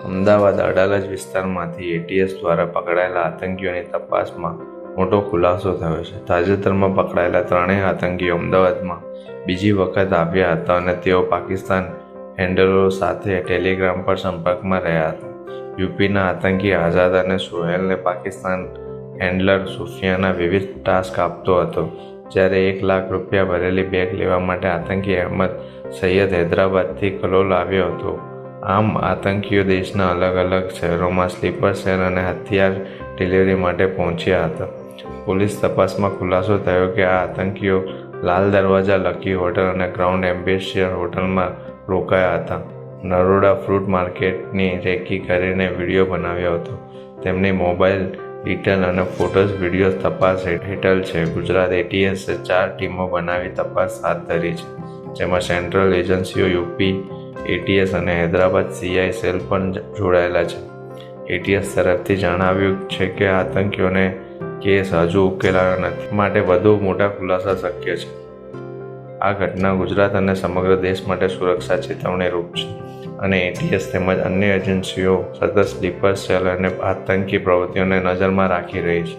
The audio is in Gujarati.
અમદાવાદ અડાલજ વિસ્તારમાંથી એટીએસ દ્વારા પકડાયેલા આતંકીઓની તપાસમાં મોટો ખુલાસો થયો છે. તાજેતરમાં પકડાયેલા ત્રણેય આતંકીઓ અમદાવાદમાં બીજી વખત આવ્યા હતા અને તેઓ પાકિસ્તાન હેન્ડલરો સાથે ટેલિગ્રામ પર સંપર્કમાં રહ્યા હતા. યુપીના આતંકી આઝાદ અને સોહેલને પાકિસ્તાન હેન્ડલર સુફિયાના વિવિધ ટાસ્ક આપતો હતો, જ્યારે ₹1 લાખ ભરેલી બેગ લેવા માટે આતંકી અહેમદ સૈયદ હૈદરાબાદથી કલોલ આવ્યો હતો. આમ આતંકીઓ દેશના અલગ અલગ શહેરોમાં સ્લીપર સેલ અને હથિયાર ડિલિવરી માટે પહોંચ્યા હતા. પોલીસ તપાસમાં ખુલાસો થયો કે આ આતંકીઓ લાલ દરવાજા, લકી હોટલ અને ગ્રાન્ડ એમ્બેસેડર હોટલમાં રોકાયા હતા. નરોડા ફ્રૂટ માર્કેટની રેકી કરીને વિડીયો બનાવ્યો હતો. તેમની મોબાઈલ ડિટેલ અને ફોટોઝ વિડીયો તપાસ હેઠળ છે. ગુજરાત એટીએસે 4 ટીમો બનાવી તપાસ હાથ ધરી છે, જેમાં સેન્ટ્રલ એજન્સીઓ, યુપી એટીએસ અને હૈદરાબાદ સીઆઈ સેલ પણ જોડાયેલા છે. એટીએસ તરફથી જણાવ્યું છે કે આતંકીઓને કેસ હજુ ઉકેલાયો નથી, માટે વધુ મોટા ખુલાસા શક્ય છે. આ ઘટના ગુજરાત અને સમગ્ર દેશ માટે સુરક્ષા ચેતવણીરૂપ છે અને એટીએસ તેમજ અન્ય એજન્સીઓ સતત સ્લીપર સેલ અને આતંકી પ્રવૃત્તિઓને નજરમાં રાખી રહી છે.